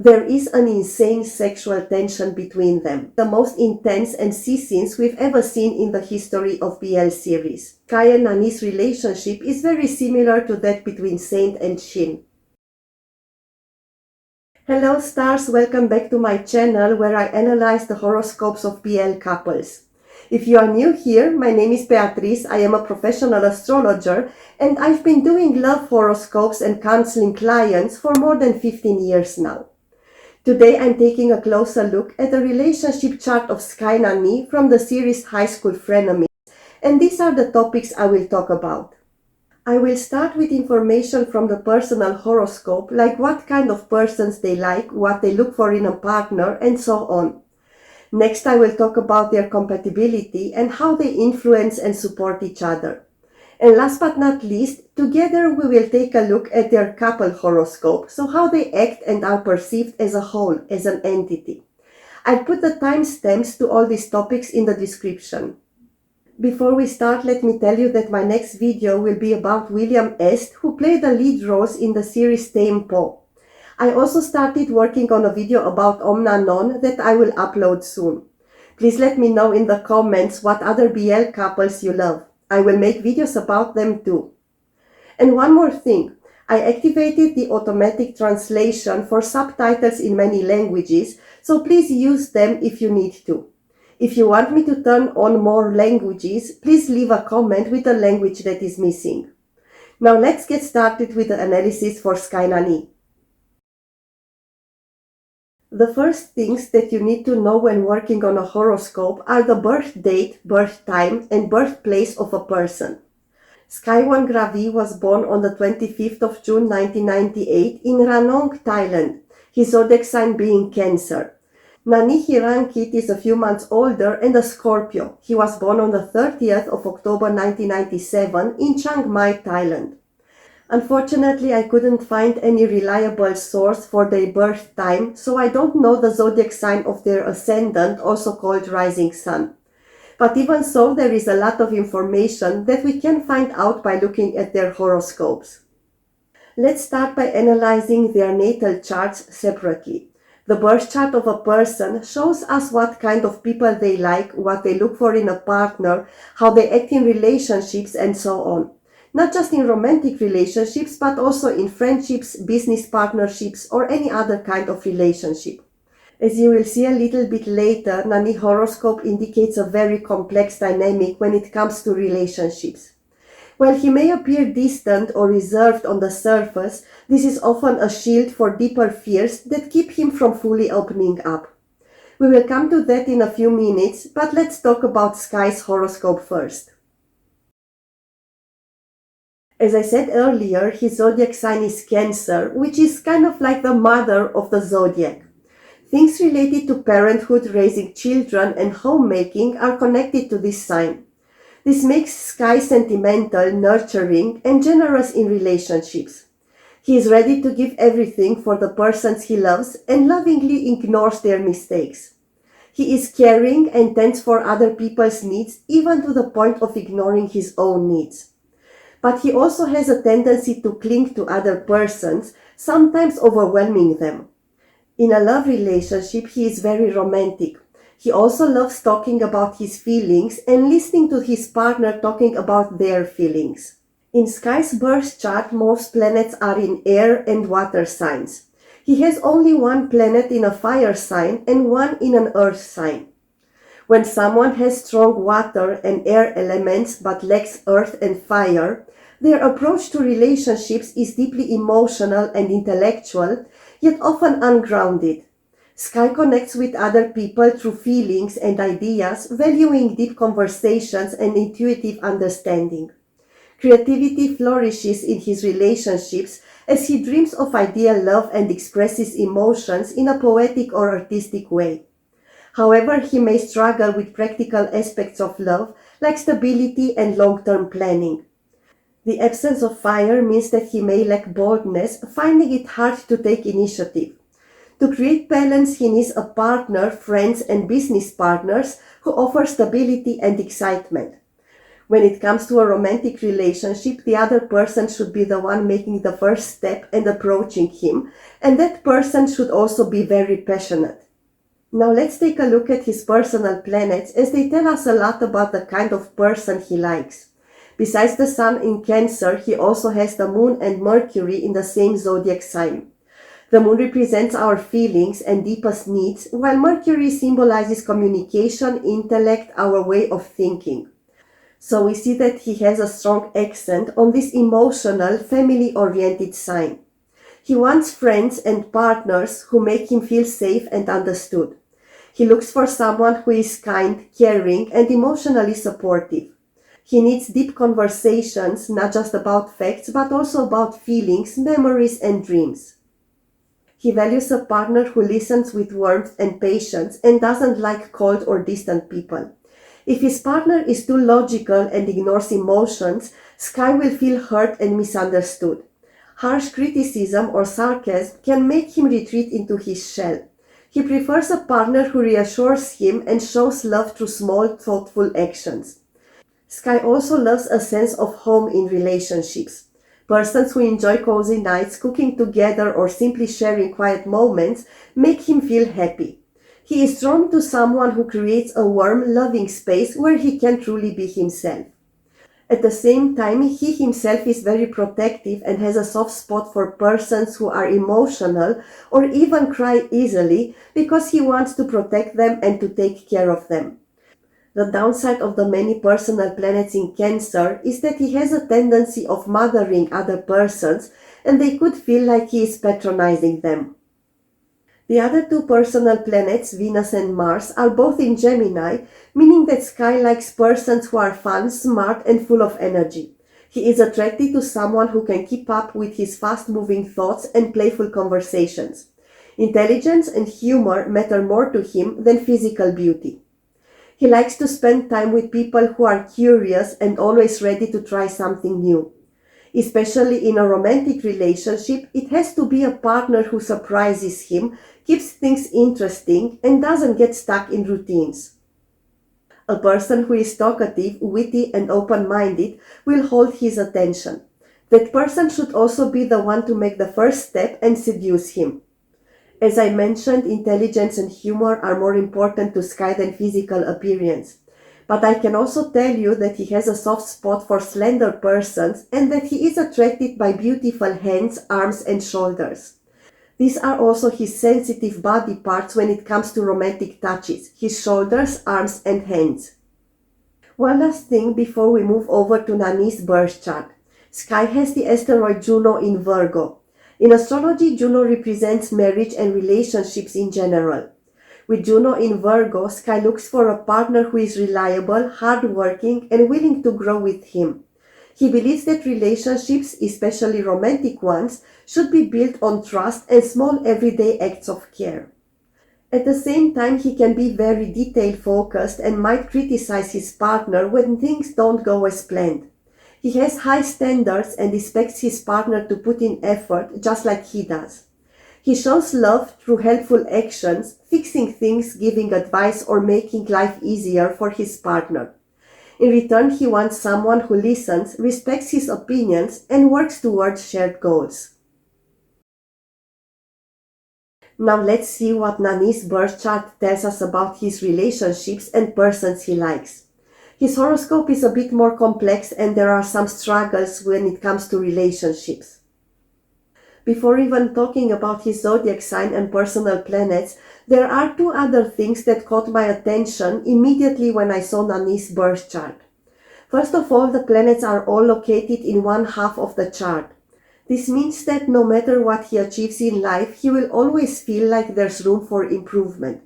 There is an insane sexual tension between them, the most intense and sea scenes we've ever seen in the history of BL series. Sky and Nani's relationship is very similar to that between Saint and Shin. Hello stars, welcome back to my channel where I analyze the horoscopes of BL couples. If you are new here, my name is Beatrice, I am a professional astrologer and I've been doing love horoscopes and counseling clients for more than 15 years now. Today I'm taking a closer look at the relationship chart of SkyNani from the series School Frenemy, and these are the topics I will talk about. I will start with information from the personal horoscope, like what kind of persons they like, what they look for in a partner, and so on. Next I will talk about their compatibility and how they influence and support each other. And last but not least, together we will take a look at their couple horoscope, so how they act and are perceived as a whole, as an entity. I'll put the timestamps to all these topics in the description. Before we start, let me tell you that my next video will be about William Est, who played the lead roles in the series Tempo. I also started working on a video about Omna Non that I will upload soon. Please let me know in the comments what other BL couples you love. I will make videos about them too. And one more thing, I activated the automatic translation for subtitles in many languages, so please use them if you need to. If you want me to turn on more languages, please leave a comment with the language that is missing. Now let's get started with the analysis for SkyNani. The first things that you need to know when working on a horoscope are the birth date, birth time, and birthplace of a person. Sky Wongravee was born on the 25th of June 1998 in Ranong, Thailand, his zodiac sign being Cancer. Nani Hirunkit is a few months older and a Scorpio. He was born on the 30th of October 1997 in Chiang Mai, Thailand. Unfortunately, I couldn't find any reliable source for their birth time, so I don't know the zodiac sign of their ascendant, also called rising sun. But even so, there is a lot of information that we can find out by looking at their horoscopes. Let's start by analyzing their natal charts separately. The birth chart of a person shows us what kind of people they like, what they look for in a partner, how they act in relationships, and so on. Not just in romantic relationships, but also in friendships, business partnerships, or any other kind of relationship. As you will see a little bit later, Nani horoscope indicates a very complex dynamic when it comes to relationships. While he may appear distant or reserved on the surface, this is often a shield for deeper fears that keep him from fully opening up. We will come to that in a few minutes, but let's talk about Sky's horoscope first. As I said earlier, his zodiac sign is Cancer, which is kind of like the mother of the zodiac. Things related to parenthood, raising children, and homemaking are connected to this sign. This makes Sky sentimental, nurturing, and generous in relationships. He is ready to give everything for the persons he loves and lovingly ignores their mistakes. He is caring and tends for other people's needs, even to the point of ignoring his own needs. But he also has a tendency to cling to other persons, sometimes overwhelming them. In a love relationship, he is very romantic. He also loves talking about his feelings and listening to his partner talking about their feelings. In Sky's birth chart, most planets are in air and water signs. He has only one planet in a fire sign and one in an earth sign. When someone has strong water and air elements but lacks earth and fire, their approach to relationships is deeply emotional and intellectual, yet often ungrounded. Sky connects with other people through feelings and ideas, valuing deep conversations and intuitive understanding. Creativity flourishes in his relationships as he dreams of ideal love and expresses emotions in a poetic or artistic way. However, he may struggle with practical aspects of love, like stability and long-term planning. The absence of fire means that he may lack boldness, finding it hard to take initiative. To create balance, he needs a partner, friends, and business partners who offer stability and excitement. When it comes to a romantic relationship, the other person should be the one making the first step and approaching him, and that person should also be very passionate. Now let's take a look at his personal planets, as they tell us a lot about the kind of person he likes. Besides the Sun in Cancer, he also has the Moon and Mercury in the same zodiac sign. The Moon represents our feelings and deepest needs, while Mercury symbolizes communication, intellect, our way of thinking. So we see that he has a strong accent on this emotional, family-oriented sign. He wants friends and partners who make him feel safe and understood. He looks for someone who is kind, caring, and emotionally supportive. He needs deep conversations, not just about facts, but also about feelings, memories, and dreams. He values a partner who listens with warmth and patience and doesn't like cold or distant people. If his partner is too logical and ignores emotions, Sky will feel hurt and misunderstood. Harsh criticism or sarcasm can make him retreat into his shell. He prefers a partner who reassures him and shows love through small, thoughtful actions. Sky also loves a sense of home in relationships. Persons who enjoy cozy nights, cooking together, or simply sharing quiet moments make him feel happy. He is drawn to someone who creates a warm, loving space where he can truly be himself. At the same time, he himself is very protective and has a soft spot for persons who are emotional or even cry easily, because he wants to protect them and to take care of them. The downside of the many personal planets in Cancer is that he has a tendency of mothering other persons, and they could feel like he is patronizing them. The other two personal planets, Venus and Mars, are both in Gemini, meaning that Sky likes persons who are fun, smart, and full of energy. He is attracted to someone who can keep up with his fast-moving thoughts and playful conversations. Intelligence and humor matter more to him than physical beauty. He likes to spend time with people who are curious and always ready to try something new. Especially in a romantic relationship, it has to be a partner who surprises him, keeps things interesting, and doesn't get stuck in routines. A person who is talkative, witty, and open-minded will hold his attention. That person should also be the one to make the first step and seduce him. As I mentioned, intelligence and humor are more important to Sky than physical appearance. But I can also tell you that he has a soft spot for slender persons and that he is attracted by beautiful hands, arms, and shoulders. These are also his sensitive body parts when it comes to romantic touches: his shoulders, arms, and hands. One last thing before we move over to Nani's birth chart. Sky has the asteroid Juno in Virgo. In astrology, Juno represents marriage and relationships in general. With Juno in Virgo, Sky looks for a partner who is reliable, hardworking, and willing to grow with him. He believes that relationships, especially romantic ones, should be built on trust and small everyday acts of care. At the same time, he can be very detail-focused and might criticize his partner when things don't go as planned. He has high standards and expects his partner to put in effort just like he does. He shows love through helpful actions, fixing things, giving advice, or making life easier for his partner. In return, he wants someone who listens, respects his opinions, and works towards shared goals. Now let's see what Nani's birth chart tells us about his relationships and persons he likes. His horoscope is a bit more complex and there are some struggles when it comes to relationships. Before even talking about his zodiac sign and personal planets, there are two other things that caught my attention immediately when I saw Nani's birth chart. First of all, the planets are all located in one half of the chart. This means that no matter what he achieves in life, he will always feel like there's room for improvement.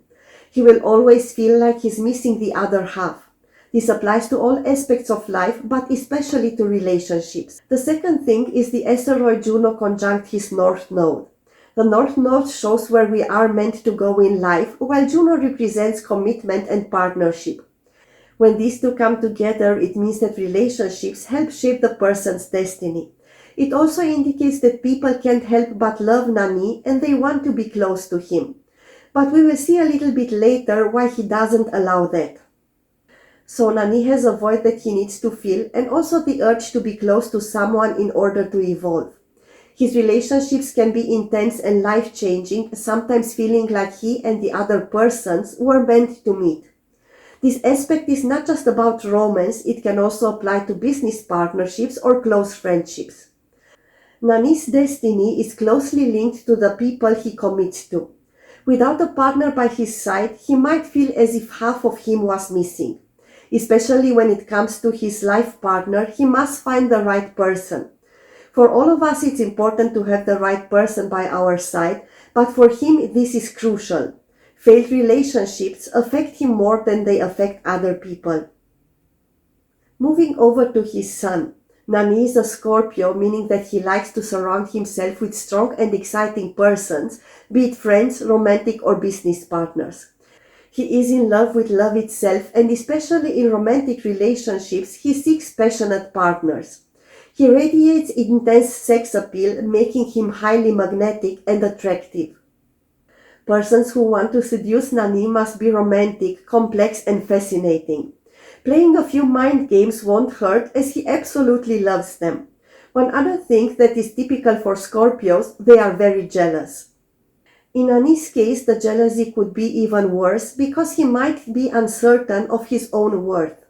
He will always feel like he's missing the other half. This applies to all aspects of life, but especially to relationships. The second thing is the asteroid Juno conjunct his North Node. The North Node shows where we are meant to go in life, while Juno represents commitment and partnership. When these two come together, it means that relationships help shape the person's destiny. It also indicates that people can't help but love Nani and they want to be close to him. But we will see a little bit later why he doesn't allow that. So Nani has a void that he needs to fill and also the urge to be close to someone in order to evolve. His relationships can be intense and life-changing, sometimes feeling like he and the other persons were meant to meet. This aspect is not just about romance, it can also apply to business partnerships or close friendships. Nani's destiny is closely linked to the people he commits to. Without a partner by his side, he might feel as if half of him was missing. Especially when it comes to his life partner, he must find the right person. For all of us, it's important to have the right person by our side, but for him, this is crucial. Failed relationships affect him more than they affect other people. Moving over to his sun. Nani is a Scorpio, meaning that he likes to surround himself with strong and exciting persons, be it friends, romantic or business partners. He is in love with love itself, and especially in romantic relationships, he seeks passionate partners. He radiates intense sex appeal, making him highly magnetic and attractive. Persons who want to seduce Nani must be romantic, complex and fascinating. Playing a few mind games won't hurt, as he absolutely loves them. One other thing that is typical for Scorpios, they are very jealous. In Nani's case, the jealousy could be even worse because he might be uncertain of his own worth.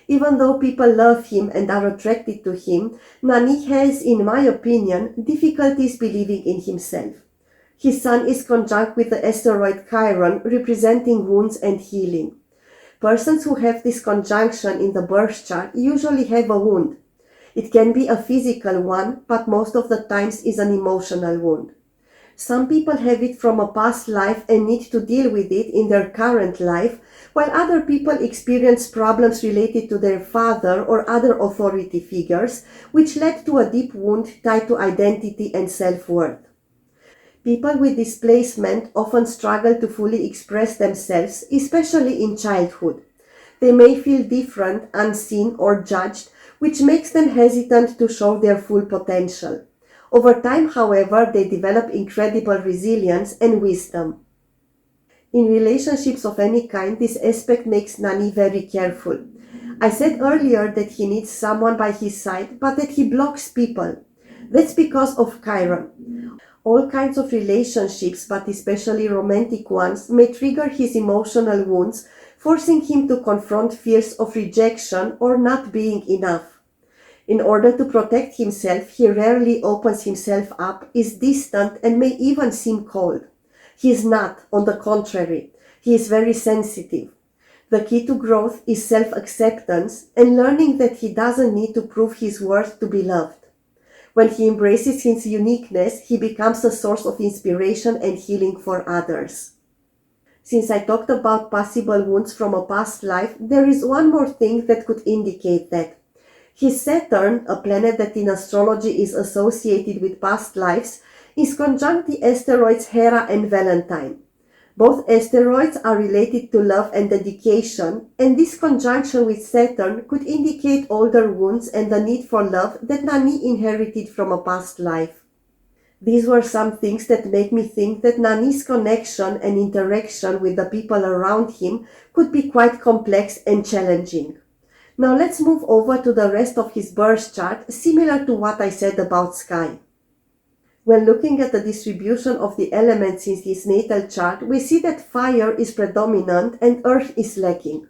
Even though people love him and are attracted to him, Nani has, in my opinion, difficulties believing in himself. His sun is conjunct with the asteroid Chiron, representing wounds and healing. Persons who have this conjunction in the birth chart usually have a wound. It can be a physical one, but most of the times is an emotional wound. Some people have it from a past life and need to deal with it in their current life, while other people experience problems related to their father or other authority figures, which led to a deep wound tied to identity and self-worth. People with displacement often struggle to fully express themselves, especially in childhood. They may feel different, unseen, or judged, which makes them hesitant to show their full potential. Over time, however, they develop incredible resilience and wisdom. In relationships of any kind, this aspect makes Nani very careful. I said earlier that he needs someone by his side, but that he blocks people. That's because of Chiron. All kinds of relationships, but especially romantic ones, may trigger his emotional wounds, forcing him to confront fears of rejection or not being enough. In order to protect himself, he rarely opens himself up, is distant, and may even seem cold. He is not, on the contrary. He is very sensitive. The key to growth is self-acceptance and learning that he doesn't need to prove his worth to be loved. When he embraces his uniqueness, he becomes a source of inspiration and healing for others. Since I talked about possible wounds from a past life, there is one more thing that could indicate that. His Saturn, a planet that in astrology is associated with past lives, is conjunct the asteroids Hera and Valentine. Both asteroids are related to love and dedication, and this conjunction with Saturn could indicate older wounds and the need for love that Nani inherited from a past life. These were some things that make me think that Nani's connection and interaction with the people around him could be quite complex and challenging. Now let's move over to the rest of his birth chart, similar to what I said about Sky. When looking at the distribution of the elements in his natal chart, we see that fire is predominant and earth is lacking.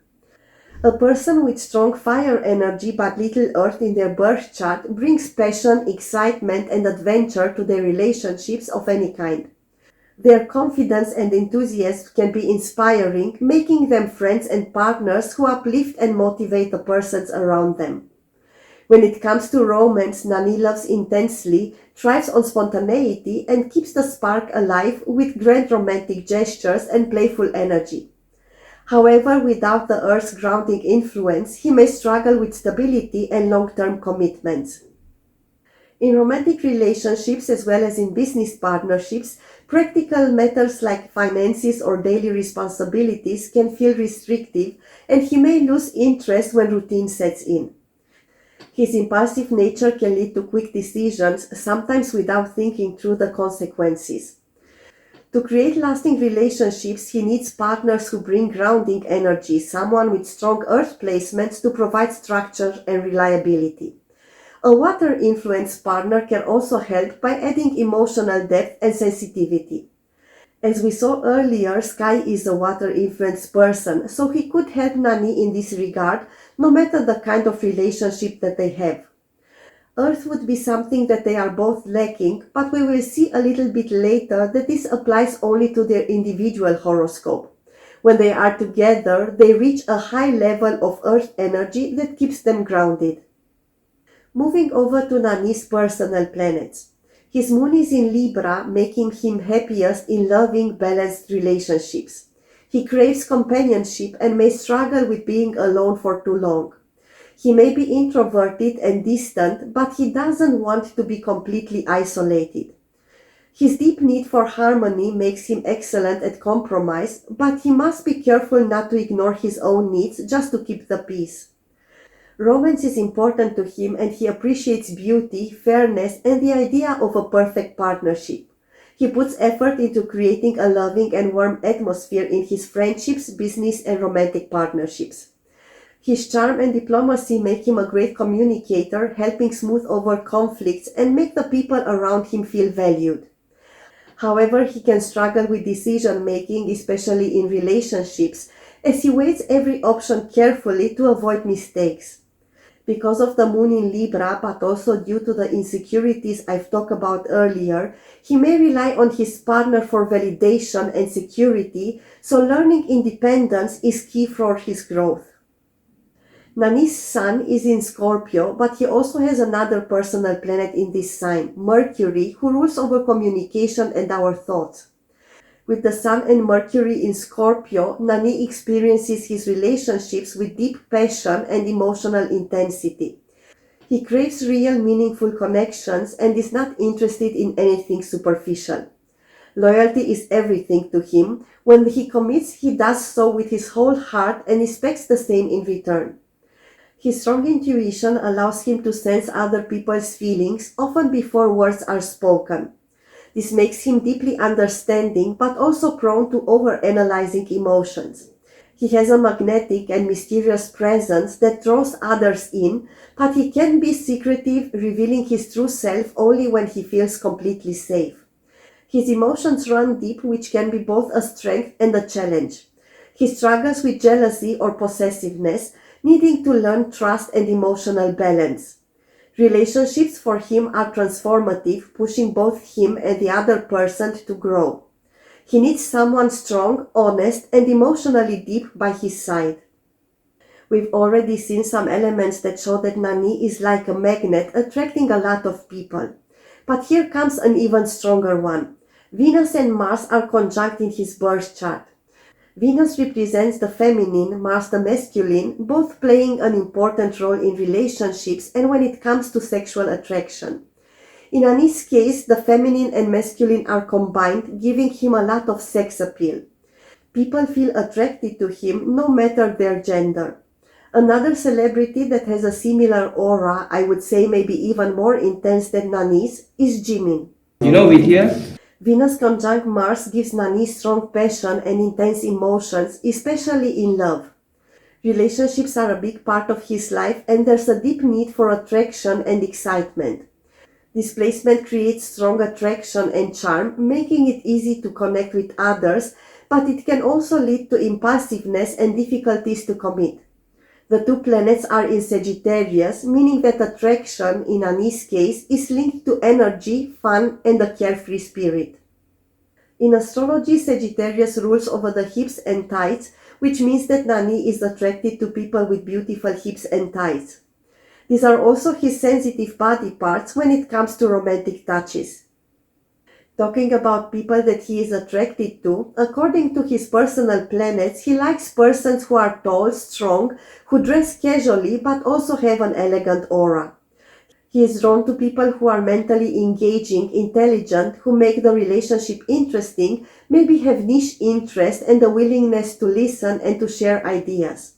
A person with strong fire energy but little earth in their birth chart brings passion, excitement, and adventure to their relationships of any kind. Their confidence and enthusiasm can be inspiring, making them friends and partners who uplift and motivate the persons around them. When it comes to romance, Nani loves intensely, thrives on spontaneity, and keeps the spark alive with grand romantic gestures and playful energy. However, without the Earth's grounding influence, he may struggle with stability and long-term commitments. In romantic relationships as well as in business partnerships, practical matters like finances or daily responsibilities can feel restrictive, and he may lose interest when routine sets in. His impulsive nature can lead to quick decisions, sometimes without thinking through the consequences. To create lasting relationships, he needs partners who bring grounding energy, someone with strong earth placements to provide structure and reliability. A water-influenced partner can also help by adding emotional depth and sensitivity. As we saw earlier, Sky is a water-influenced person, so he could help Nani in this regard, no matter the kind of relationship that they have. Earth would be something that they are both lacking, but we will see a little bit later that this applies only to their individual horoscope. When they are together, they reach a high level of Earth energy that keeps them grounded. Moving over to Nani's personal planets. His moon is in Libra, making him happiest in loving, balanced relationships. He craves companionship and may struggle with being alone for too long. He may be introverted and distant, but he doesn't want to be completely isolated. His deep need for harmony makes him excellent at compromise, but he must be careful not to ignore his own needs just to keep the peace. Romance is important to him and he appreciates beauty, fairness, and the idea of a perfect partnership. He puts effort into creating a loving and warm atmosphere in his friendships, business, and romantic partnerships. His charm and diplomacy make him a great communicator, helping smooth over conflicts and make the people around him feel valued. However, he can struggle with decision-making, especially in relationships, as he weighs every option carefully to avoid mistakes. Because of the moon in Libra, but also due to the insecurities I've talked about earlier, he may rely on his partner for validation and security, so learning independence is key for his growth. Nani's sun is in Scorpio, but he also has another personal planet in this sign, Mercury, who rules over communication and our thoughts. With the Sun and Mercury in Scorpio, Nani experiences his relationships with deep passion and emotional intensity. He craves real, meaningful connections and is not interested in anything superficial. Loyalty is everything to him. When he commits, he does so with his whole heart and expects the same in return. His strong intuition allows him to sense other people's feelings, often before words are spoken. This makes him deeply understanding, but also prone to overanalyzing emotions. He has a magnetic and mysterious presence that draws others in, but he can be secretive, revealing his true self only when he feels completely safe. His emotions run deep, which can be both a strength and a challenge. He struggles with jealousy or possessiveness, needing to learn trust and emotional balance. Relationships for him are transformative, pushing both him and the other person to grow. He needs someone strong, honest, and emotionally deep by his side. We've already seen some elements that show that Nani is like a magnet, attracting a lot of people. But here comes an even stronger one. Venus and Mars are conjunct in his birth chart. Venus represents the feminine, Mars the masculine, both playing an important role in relationships and when it comes to sexual attraction. In Nani's case, the feminine and masculine are combined, giving him a lot of sex appeal. People feel attracted to him no matter their gender. Another celebrity that has a similar aura, I would say maybe even more intense than Nani's, is Jimin. You know, Vidya? Venus conjunct Mars gives Nani strong passion and intense emotions, especially in love. Relationships are a big part of his life and there's a deep need for attraction and excitement. This placement creates strong attraction and charm, making it easy to connect with others, but it can also lead to impulsiveness and difficulties to commit. The two planets are in Sagittarius, meaning that attraction, in Nani's case, is linked to energy, fun, and a carefree spirit. In astrology, Sagittarius rules over the hips and thighs, which means that Nani is attracted to people with beautiful hips and thighs. These are also his sensitive body parts when it comes to romantic touches. Talking about people that he is attracted to, according to his personal planets, he likes persons who are tall, strong, who dress casually but also have an elegant aura. He is drawn to people who are mentally engaging, intelligent, who make the relationship interesting, maybe have niche interest and the willingness to listen and to share ideas.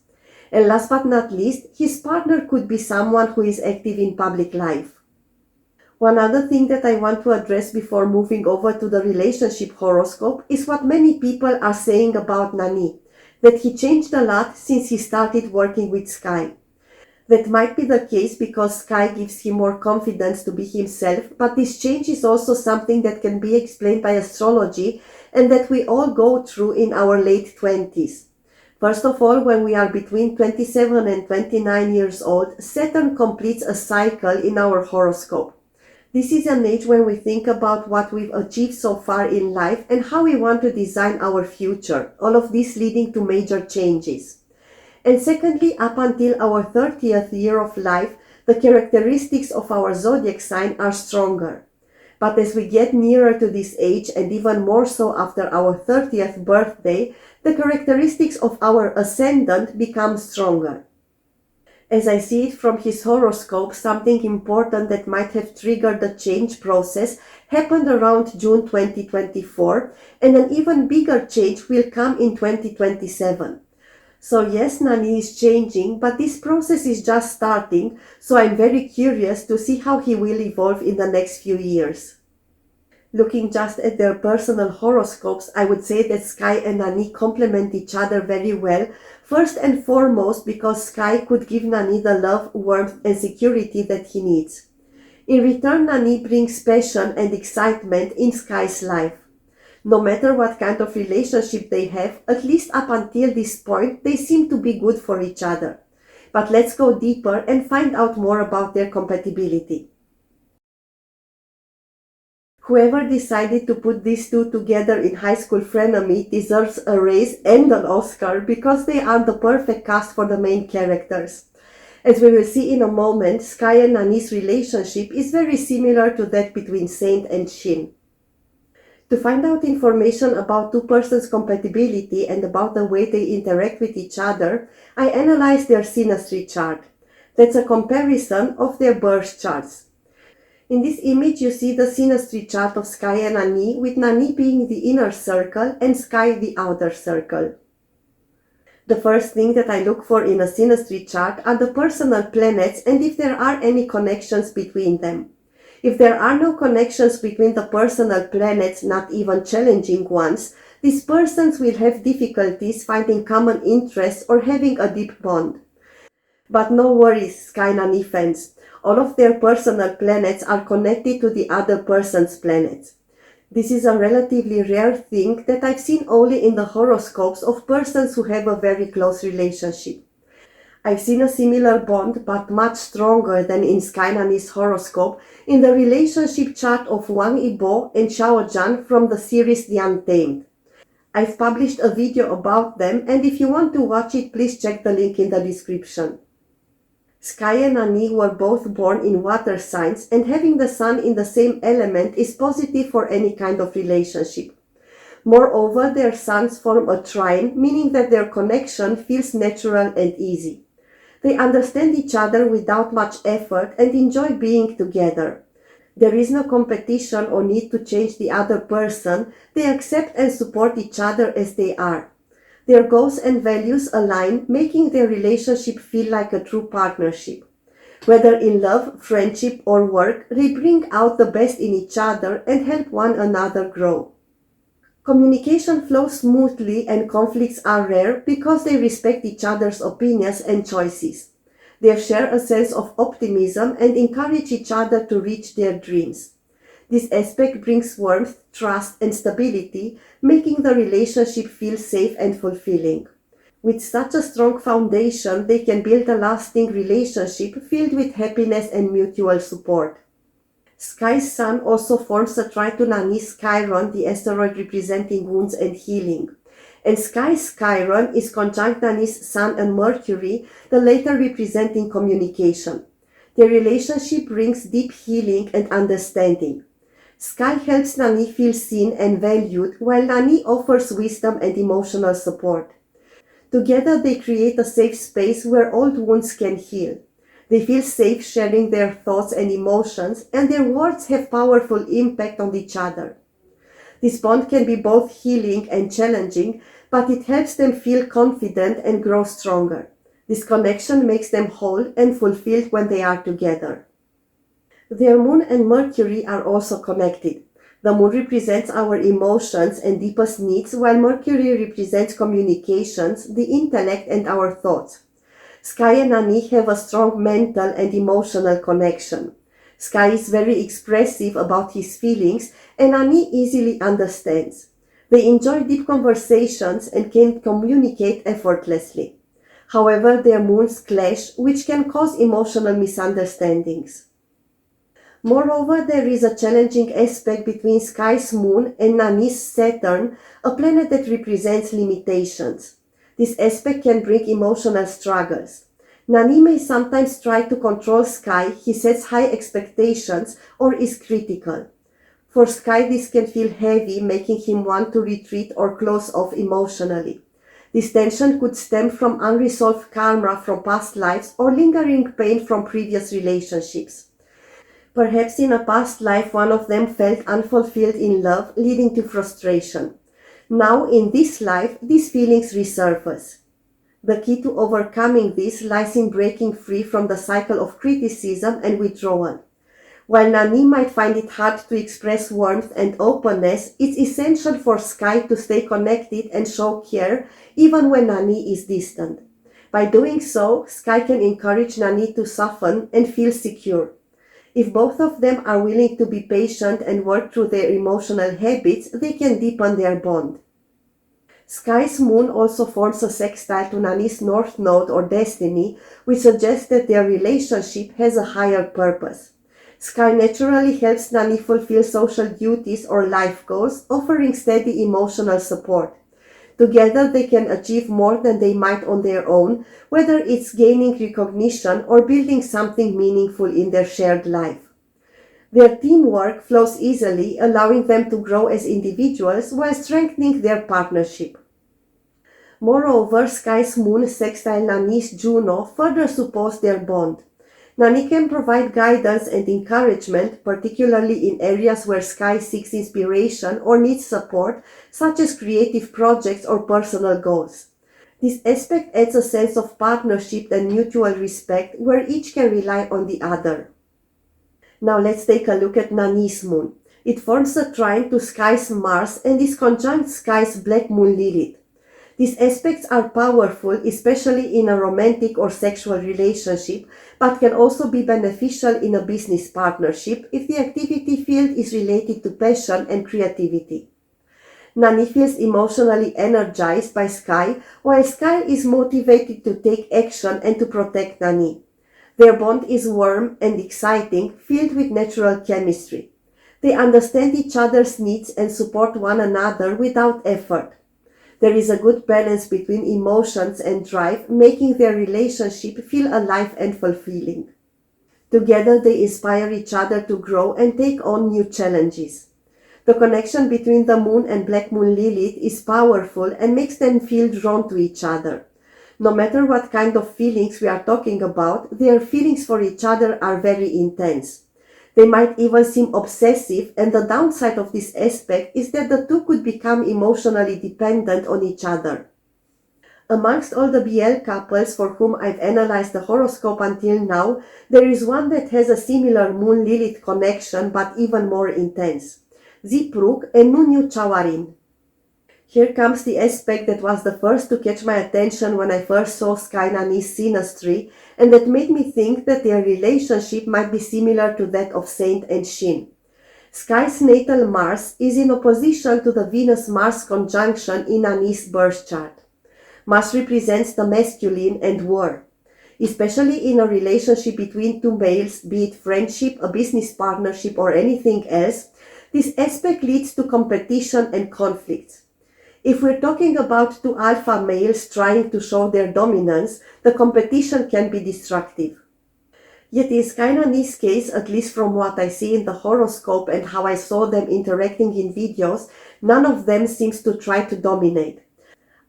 And last but not least, his partner could be someone who is active in public life. One other thing that I want to address before moving over to the relationship horoscope is what many people are saying about Nani, that he changed a lot since he started working with Sky. That might be the case because Sky gives him more confidence to be himself, but this change is also something that can be explained by astrology and that we all go through in our late 20s. First of all, when we are between 27 and 29 years old, Saturn completes a cycle in our horoscope. This is an age when we think about what we've achieved so far in life and how we want to design our future, all of this leading to major changes. And secondly, up until our 30th year of life, the characteristics of our zodiac sign are stronger. But as we get nearer to this age, and even more so after our 30th birthday, the characteristics of our ascendant become stronger. As I see it from his horoscope, something important that might have triggered the change process happened around June 2024, and an even bigger change will come in 2027. So yes, Nani is changing, but this process is just starting, so I'm very curious to see how he will evolve in the next few years. Looking just at their personal horoscopes, I would say that Sky and Nani complement each other very well, first and foremost because Sky could give Nani the love, warmth and security that he needs. In return, Nani brings passion and excitement in Sky's life. No matter what kind of relationship they have, at least up until this point, they seem to be good for each other. But let's go deeper and find out more about their compatibility. Whoever decided to put these two together in School Frenemy deserves a raise and an Oscar because they are the perfect cast for the main characters. As we will see in a moment, Sky and Nani's relationship is very similar to that between Saint and Shin. To find out information about two persons' compatibility and about the way they interact with each other, I analyzed their synastry chart. That's a comparison of their birth charts. In this image you see the synastry chart of Sky and Nani, with Nani being the inner circle and Sky the outer circle. The first thing that I look for in a synastry chart are the personal planets and if there are any connections between them. If there are no connections between the personal planets, not even challenging ones, these persons will have difficulties finding common interests or having a deep bond. But no worries, SkyNani fans. All of their personal planets are connected to the other person's planets. This is a relatively rare thing that I've seen only in the horoscopes of persons who have a very close relationship. I've seen a similar bond, but much stronger than in SkyNani's horoscope, in the relationship chart of Wang Yibo and Xiao Zhan from the series The Untamed. I've published a video about them, and if you want to watch it, please check the link in the description. Sky and Nani were both born in water signs, and having the sun in the same element is positive for any kind of relationship. Moreover, their suns form a trine, meaning that their connection feels natural and easy. They understand each other without much effort and enjoy being together. There is no competition or need to change the other person. They accept and support each other as they are. Their goals and values align, making their relationship feel like a true partnership. Whether in love, friendship, or work, they bring out the best in each other and help one another grow. Communication flows smoothly and conflicts are rare because they respect each other's opinions and choices. They share a sense of optimism and encourage each other to reach their dreams. This aspect brings warmth, trust, and stability, making the relationship feel safe and fulfilling. With such a strong foundation, they can build a lasting relationship filled with happiness and mutual support. Sky's sun also forms a trine to Nani's Chiron, the asteroid representing wounds and healing. And Sky's Chiron is conjunct Nani's Sun and Mercury, the latter representing communication. Their relationship brings deep healing and understanding. Sky helps Nani feel seen and valued, while Nani offers wisdom and emotional support. Together they create a safe space where old wounds can heal. They feel safe sharing their thoughts and emotions, and their words have powerful impact on each other. This bond can be both healing and challenging, but it helps them feel confident and grow stronger. This connection makes them whole and fulfilled when they are together. Their moon and Mercury are also connected. The moon represents our emotions and deepest needs, while Mercury represents communications, the intellect, and our thoughts. Sky and Nani have a strong mental and emotional connection. Sky is very expressive about his feelings, and Nani easily understands. They enjoy deep conversations and can communicate effortlessly. However, their moons clash, which can cause emotional misunderstandings. Moreover, there is a challenging aspect between Sky's moon and Nani's Saturn, a planet that represents limitations. This aspect can bring emotional struggles. Nani may sometimes try to control Sky, he sets high expectations, or is critical. For Sky, this can feel heavy, making him want to retreat or close off emotionally. This tension could stem from unresolved karma from past lives or lingering pain from previous relationships. Perhaps in a past life one of them felt unfulfilled in love, leading to frustration. Now in this life, these feelings resurface. The key to overcoming this lies in breaking free from the cycle of criticism and withdrawal. While Nani might find it hard to express warmth and openness, it's essential for Sky to stay connected and show care even when Nani is distant. By doing so, Sky can encourage Nani to soften and feel secure. If both of them are willing to be patient and work through their emotional habits, they can deepen their bond. Sky's moon also forms a sextile to Nani's north node or destiny, which suggests that their relationship has a higher purpose. Sky naturally helps Nani fulfill social duties or life goals, offering steady emotional support. Together they can achieve more than they might on their own, whether it's gaining recognition or building something meaningful in their shared life. Their teamwork flows easily, allowing them to grow as individuals while strengthening their partnership. Moreover, Sky's moon sextile Nani's Juno further supports their bond. Nani can provide guidance and encouragement, particularly in areas where Sky seeks inspiration or needs support, such as creative projects or personal goals. This aspect adds a sense of partnership and mutual respect where each can rely on the other. Now let's take a look at Nani's moon. It forms a trine to Sky's Mars and is conjunct Sky's black moon Lilith. These aspects are powerful, especially in a romantic or sexual relationship, but can also be beneficial in a business partnership if the activity field is related to passion and creativity. Nani feels emotionally energized by Sky, while Sky is motivated to take action and to protect Nani. Their bond is warm and exciting, filled with natural chemistry. They understand each other's needs and support one another without effort. There is a good balance between emotions and drive, making their relationship feel alive and fulfilling. Together they inspire each other to grow and take on new challenges. The connection between the moon and black moon Lilith is powerful and makes them feel drawn to each other. No matter what kind of feelings we are talking about, their feelings for each other are very intense. They might even seem obsessive, and the downside of this aspect is that the two could become emotionally dependent on each other. Amongst all the BL couples for whom I've analyzed the horoscope until now, there is one that has a similar Moon-Lilith connection but even more intense. Zipruk and Nunyu Chawarin. Here comes the aspect that was the first to catch my attention when I first saw SkyNani's synastry, and that made me think that their relationship might be similar to that of Saint and Shin. Sky's natal Mars is in opposition to the Venus-Mars conjunction in Nani's birth chart. Mars represents the masculine and war. Especially in a relationship between two males, be it friendship, a business partnership, or anything else, this aspect leads to competition and conflicts. If we're talking about two alpha males trying to show their dominance, the competition can be destructive. Yet in SkyNani's case, at least from what I see in the horoscope and how I saw them interacting in videos, none of them seems to try to dominate.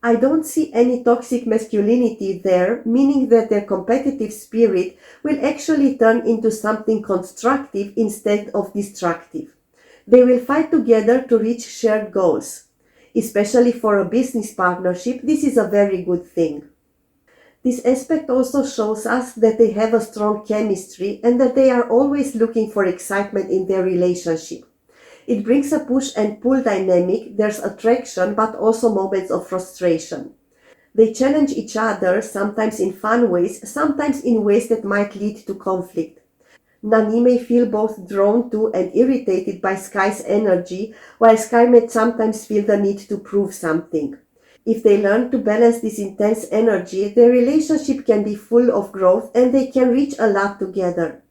I don't see any toxic masculinity there, meaning that their competitive spirit will actually turn into something constructive instead of destructive. They will fight together to reach shared goals. Especially for a business partnership, this is a very good thing. This aspect also shows us that they have a strong chemistry and that they are always looking for excitement in their relationship. It brings a push and pull dynamic, there's attraction but also moments of frustration. They challenge each other, sometimes in fun ways, sometimes in ways that might lead to conflict. Nani may feel both drawn to and irritated by Sky's energy, while Sky may sometimes feel the need to prove something. If they learn to balance this intense energy, their relationship can be full of growth and they can reach a lot together.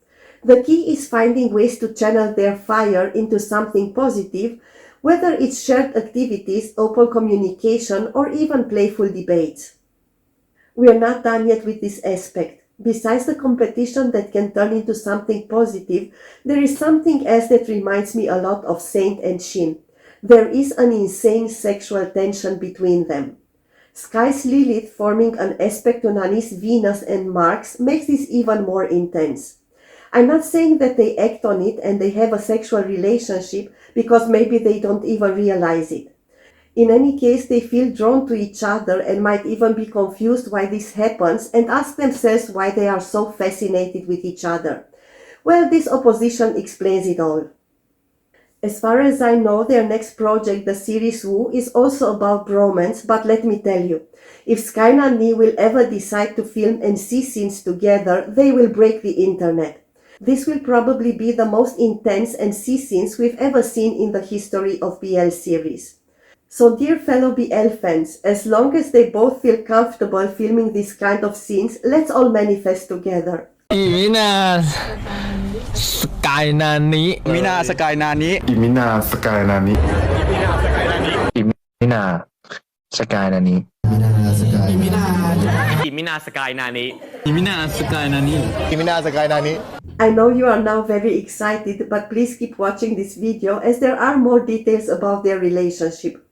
The key is finding ways to channel their fire into something positive, whether it's shared activities, open communication, or even playful debates. We are not done yet with this aspect. Besides the competition that can turn into something positive, there is something else that reminds me a lot of Saint and Shin. There is an insane sexual tension between them. Sky's Lilith forming an aspect to Nani's Venus and Mars makes this even more intense. I'm not saying that they act on it and they have a sexual relationship, because maybe they don't even realize it. In any case, they feel drawn to each other and might even be confused why this happens and ask themselves why they are so fascinated with each other. Well, this opposition explains it all. As far as I know, their next project, the series Wu, is also about bromance, but let me tell you, if SkyNani will ever decide to film and see scenes together, they will break the internet. This will probably be the most intense and see scenes we've ever seen in the history of BL series. So dear fellow BL fans, as long as they both feel comfortable filming this kind of scenes, let's all manifest together. Imina SkyNani. Imina SkyNani. Imina SkyNani. Imina SkyNani. Imina SkyNani. Imina SkyNani. Imina SkyNani. I know you are now very excited, but please keep watching this video as there are more details about their relationship.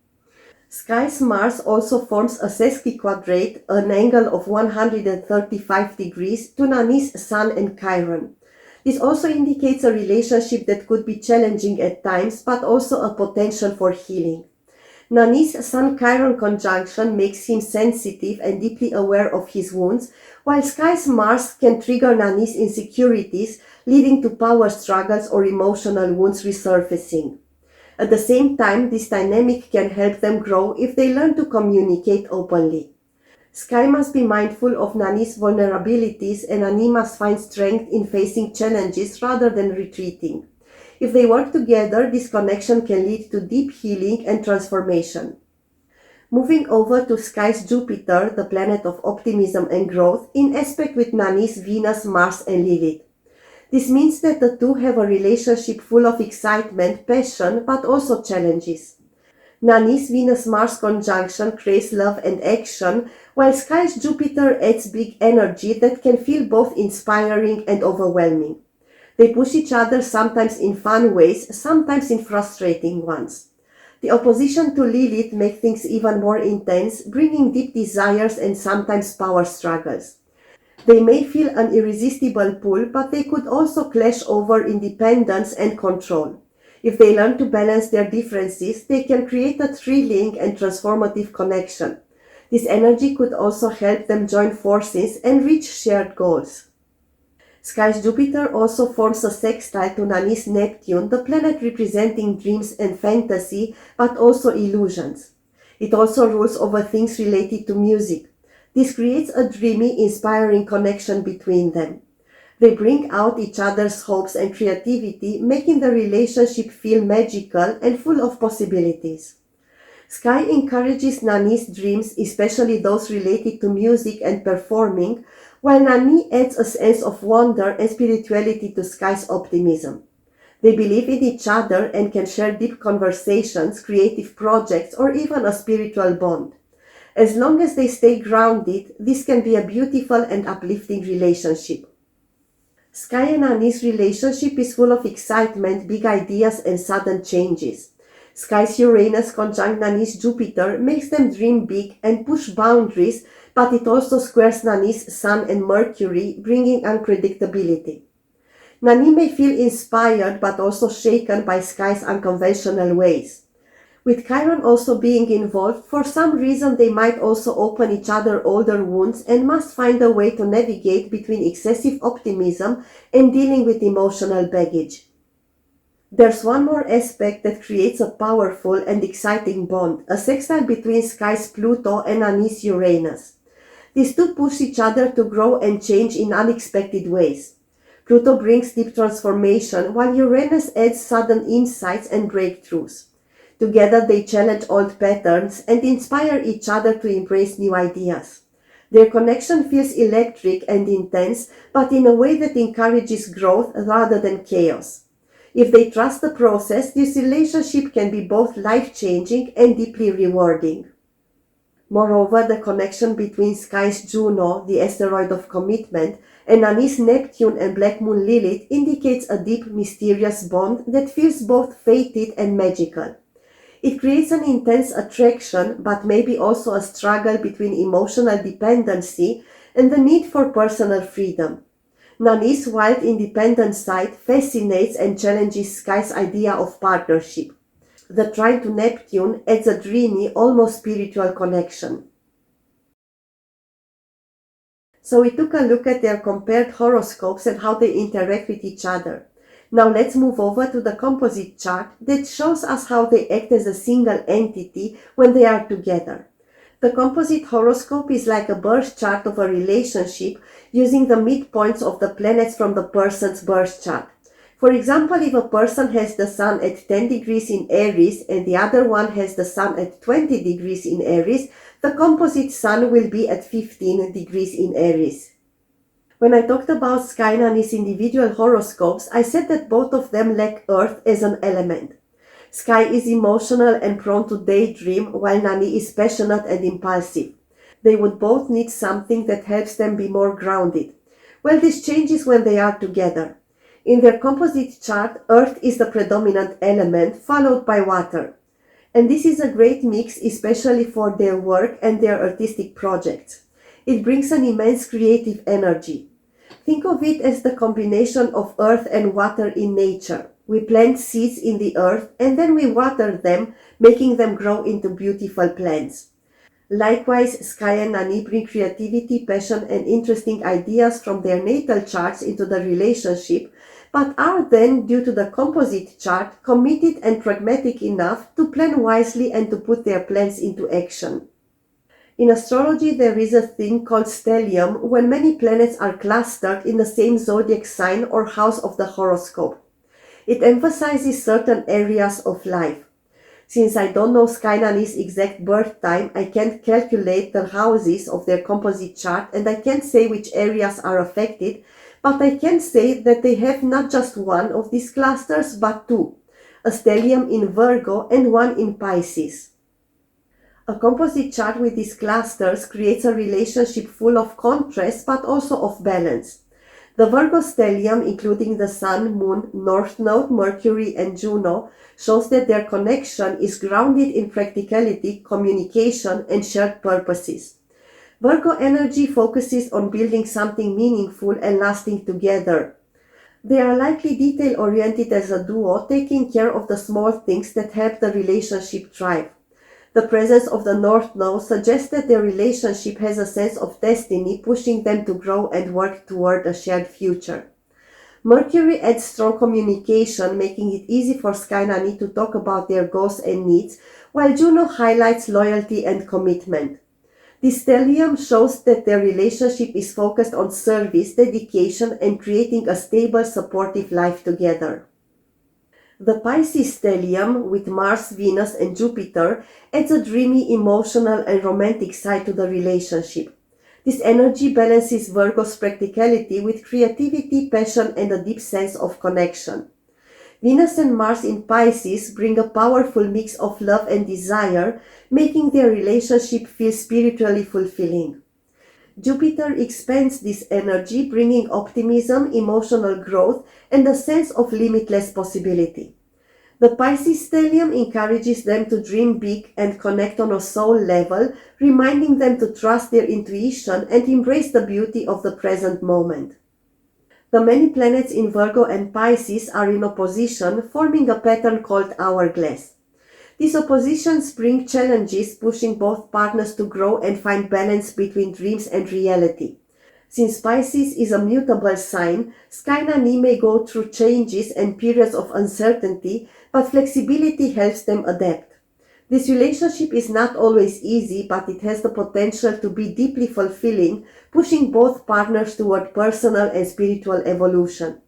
Sky's Mars also forms a sesquiquadrate, an angle of 135 degrees, to Nani's Sun and Chiron. This also indicates a relationship that could be challenging at times, but also a potential for healing. Nani's Sun-Chiron conjunction makes him sensitive and deeply aware of his wounds, while Sky's Mars can trigger Nani's insecurities, leading to power struggles or emotional wounds resurfacing. At the same time, this dynamic can help them grow if they learn to communicate openly. Sky must be mindful of Nani's vulnerabilities, and Nani must find strength in facing challenges rather than retreating. If they work together, this connection can lead to deep healing and transformation. Moving over to Sky's Jupiter, the planet of optimism and growth, in aspect with Nani's Venus, Mars and Lilith. This means that the two have a relationship full of excitement, passion, but also challenges. Nani's Venus-Mars conjunction creates love and action, while Sky's Jupiter adds big energy that can feel both inspiring and overwhelming. They push each other sometimes in fun ways, sometimes in frustrating ones. The opposition to Lilith makes things even more intense, bringing deep desires and sometimes power struggles. They may feel an irresistible pull, but they could also clash over independence and control. If they learn to balance their differences, they can create a thrilling and transformative connection. This energy could also help them join forces and reach shared goals. Sky's Jupiter also forms a sextile to Nani's Neptune, the planet representing dreams and fantasy, but also illusions. It also rules over things related to music. This creates a dreamy, inspiring connection between them. They bring out each other's hopes and creativity, making the relationship feel magical and full of possibilities. Sky encourages Nani's dreams, especially those related to music and performing, while Nani adds a sense of wonder and spirituality to Sky's optimism. They believe in each other and can share deep conversations, creative projects, or even a spiritual bond. As long as they stay grounded, this can be a beautiful and uplifting relationship. Sky and Nani's relationship is full of excitement, big ideas, and sudden changes. Sky's Uranus conjunct Nani's Jupiter makes them dream big and push boundaries, but it also squares Nani's Sun and Mercury, bringing unpredictability. Nani may feel inspired but also shaken by Sky's unconventional ways. With Chiron also being involved, for some reason they might also open each other older wounds and must find a way to navigate between excessive optimism and dealing with emotional baggage. There's one more aspect that creates a powerful and exciting bond, a sextile between Sky's Pluto and Nani's Uranus. These two push each other to grow and change in unexpected ways. Pluto brings deep transformation, while Uranus adds sudden insights and breakthroughs. Together they challenge old patterns and inspire each other to embrace new ideas. Their connection feels electric and intense, but in a way that encourages growth rather than chaos. If they trust the process, this relationship can be both life-changing and deeply rewarding. Moreover, the connection between Sky's Juno, the asteroid of commitment, and Nani's Neptune and Black Moon Lilith indicates a deep, mysterious bond that feels both fated and magical. It creates an intense attraction, but maybe also a struggle between emotional dependency and the need for personal freedom. Nani's wild, independent side fascinates and challenges Sky's idea of partnership. The trine to Neptune adds a dreamy, almost spiritual connection. So we took a look at their compared horoscopes and how they interact with each other. Now let's move over to the composite chart that shows us how they act as a single entity when they are together. The composite horoscope is like a birth chart of a relationship using the midpoints of the planets from the person's birth chart. For example, if a person has the Sun at 10 degrees in Aries and the other one has the Sun at 20 degrees in Aries, the composite Sun will be at 15 degrees in Aries. When I talked about SkyNani's individual horoscopes, I said that both of them lack Earth as an element. Sky is emotional and prone to daydream, while Nani is passionate and impulsive. They would both need something that helps them be more grounded. Well, this changes when they are together. In their composite chart, Earth is the predominant element, followed by water. And this is a great mix, especially for their work and their artistic projects. It brings an immense creative energy. Think of it as the combination of earth and water in nature. We plant seeds in the earth and then we water them, making them grow into beautiful plants. Likewise, Sky and Nani bring creativity, passion, and interesting ideas from their natal charts into the relationship, but are then, due to the composite chart, committed and pragmatic enough to plan wisely and to put their plans into action. In astrology, there is a thing called stellium, when many planets are clustered in the same zodiac sign or house of the horoscope. It emphasizes certain areas of life. Since I don't know SkyNani's exact birth time, I can't calculate the houses of their composite chart and I can't say which areas are affected, but I can say that they have not just one of these clusters but two, a stellium in Virgo and one in Pisces. A composite chart with these clusters creates a relationship full of contrast but also of balance. The Virgo stellium, including the Sun, Moon, North Node, Mercury, and Juno, shows that their connection is grounded in practicality, communication, and shared purposes. Virgo energy focuses on building something meaningful and lasting together. They are likely detail-oriented as a duo, taking care of the small things that help the relationship thrive. The presence of the North Node suggests that their relationship has a sense of destiny, pushing them to grow and work toward a shared future. Mercury adds strong communication, making it easy for SkyNani to talk about their goals and needs, while Juno highlights loyalty and commitment. This stellium shows that their relationship is focused on service, dedication, and creating a stable, supportive life together. The Pisces stellium, with Mars, Venus, and Jupiter, adds a dreamy, emotional, and romantic side to the relationship. This energy balances Virgo's practicality with creativity, passion, and a deep sense of connection. Venus and Mars in Pisces bring a powerful mix of love and desire, making their relationship feel spiritually fulfilling. Jupiter expands this energy, bringing optimism, emotional growth, and a sense of limitless possibility. The Pisces stellium encourages them to dream big and connect on a soul level, reminding them to trust their intuition and embrace the beauty of the present moment. The many planets in Virgo and Pisces are in opposition, forming a pattern called hourglass. These oppositions bring challenges, pushing both partners to grow and find balance between dreams and reality. Since Pisces is a mutable sign, SkyNani may go through changes and periods of uncertainty, but flexibility helps them adapt. This relationship is not always easy, but it has the potential to be deeply fulfilling, pushing both partners toward personal and spiritual evolution.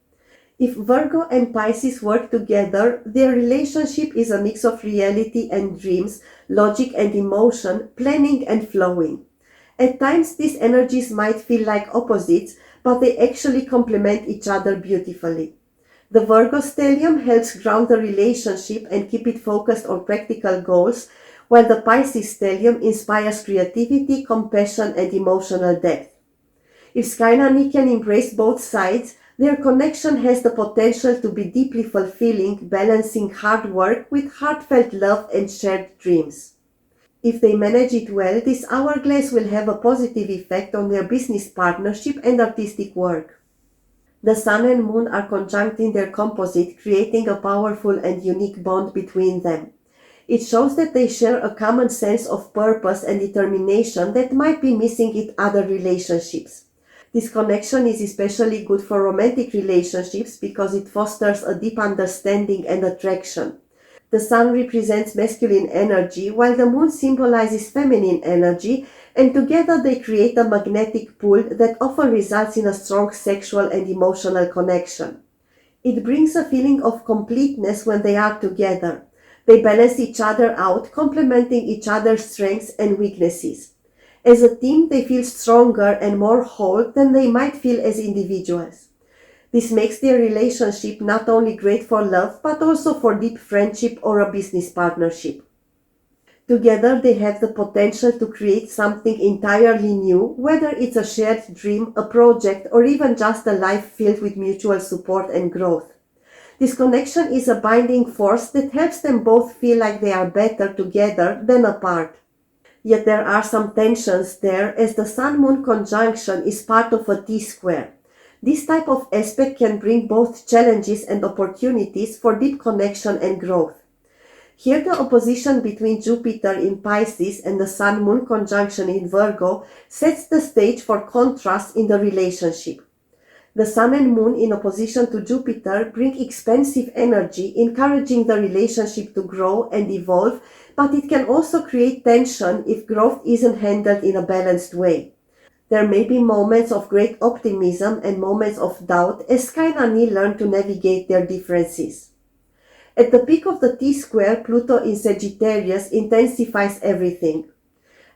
If Virgo and Pisces work together, their relationship is a mix of reality and dreams, logic and emotion, planning and flowing. At times, these energies might feel like opposites, but they actually complement each other beautifully. The Virgo stellium helps ground the relationship and keep it focused on practical goals, while the Pisces stellium inspires creativity, compassion, and emotional depth. If SkyNani can embrace both sides, their connection has the potential to be deeply fulfilling, balancing hard work with heartfelt love and shared dreams. If they manage it well, this hourglass will have a positive effect on their business partnership and artistic work. The Sun and Moon are conjunct in their composite, creating a powerful and unique bond between them. It shows that they share a common sense of purpose and determination that might be missing in other relationships. This connection is especially good for romantic relationships because it fosters a deep understanding and attraction. The Sun represents masculine energy, while the Moon symbolizes feminine energy, and together they create a magnetic pull that often results in a strong sexual and emotional connection. It brings a feeling of completeness when they are together. They balance each other out, complementing each other's strengths and weaknesses. As a team, they feel stronger and more whole than they might feel as individuals. This makes their relationship not only great for love, but also for deep friendship or a business partnership. Together, they have the potential to create something entirely new, whether it's a shared dream, a project, or even just a life filled with mutual support and growth. This connection is a binding force that helps them both feel like they are better together than apart. Yet there are some tensions there, as the Sun-Moon conjunction is part of a T-square. This type of aspect can bring both challenges and opportunities for deep connection and growth. Here the opposition between Jupiter in Pisces and the Sun-Moon conjunction in Virgo sets the stage for contrast in the relationship. The Sun and Moon in opposition to Jupiter bring expansive energy, encouraging the relationship to grow and evolve, but it can also create tension if growth isn't handled in a balanced way. There may be moments of great optimism and moments of doubt as SkyNani learn to navigate their differences. At the peak of the T-square, Pluto in Sagittarius intensifies everything.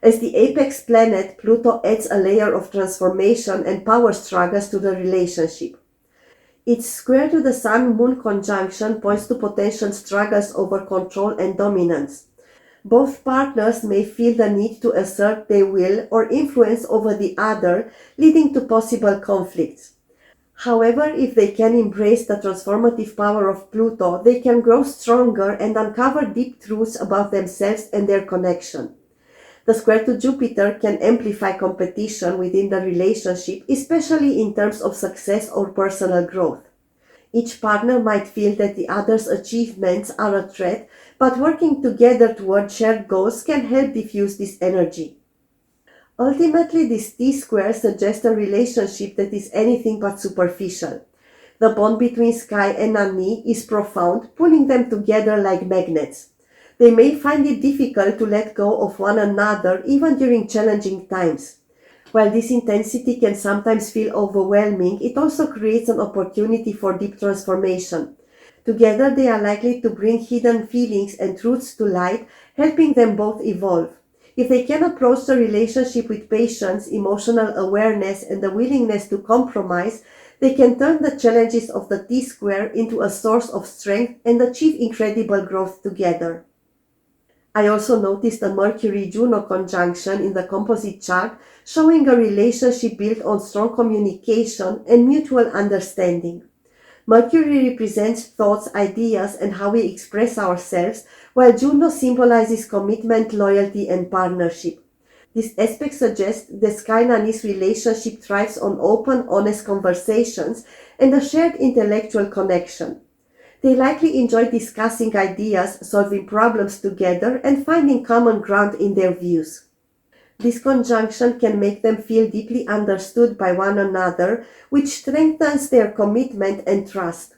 As the apex planet, Pluto adds a layer of transformation and power struggles to the relationship. Its square to the Sun-Moon conjunction points to potential struggles over control and dominance. Both partners may feel the need to assert their will or influence over the other, leading to possible conflicts. However, if they can embrace the transformative power of Pluto, they can grow stronger and uncover deep truths about themselves and their connection. The square to Jupiter can amplify competition within the relationship, especially in terms of success or personal growth. Each partner might feel that the other's achievements are a threat, but working together toward shared goals can help diffuse this energy. Ultimately, this T-square suggests a relationship that is anything but superficial. The bond between Sky and Nani is profound, pulling them together like magnets. They may find it difficult to let go of one another even during challenging times. While this intensity can sometimes feel overwhelming, it also creates an opportunity for deep transformation. Together, they are likely to bring hidden feelings and truths to light, helping them both evolve. If they can approach the relationship with patience, emotional awareness, and the willingness to compromise, they can turn the challenges of the T-square into a source of strength and achieve incredible growth together. I also noticed a Mercury-Juno conjunction in the composite chart, showing a relationship built on strong communication and mutual understanding. Mercury represents thoughts, ideas, and how we express ourselves, while Juno symbolizes commitment, loyalty, and partnership. This aspect suggests that SkyNani's relationship thrives on open, honest conversations and a shared intellectual connection. They likely enjoy discussing ideas, solving problems together, and finding common ground in their views. This conjunction can make them feel deeply understood by one another, which strengthens their commitment and trust.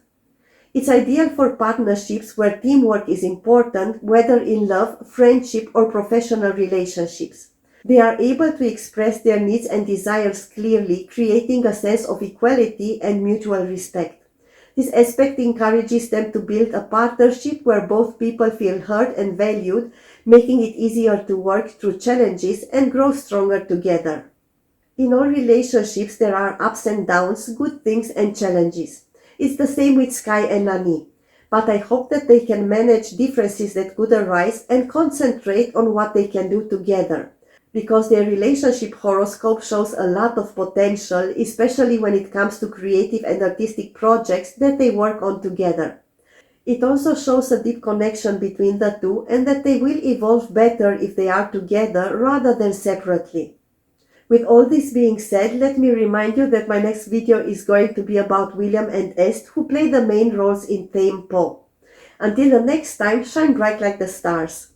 It's ideal for partnerships where teamwork is important, whether in love, friendship, or professional relationships. They are able to express their needs and desires clearly, creating a sense of equality and mutual respect. This aspect encourages them to build a partnership where both people feel heard and valued, making it easier to work through challenges and grow stronger together. In all relationships, there are ups and downs, good things and challenges. It's the same with Sky and Nani, but I hope that they can manage differences that could arise and concentrate on what they can do together, because their relationship horoscope shows a lot of potential, especially when it comes to creative and artistic projects that they work on together. It also shows a deep connection between the two and that they will evolve better if they are together rather than separately. With all this being said, let me remind you that my next video is going to be about William and Est, who play the main roles in Thame Po. Until the next time, shine bright like the stars.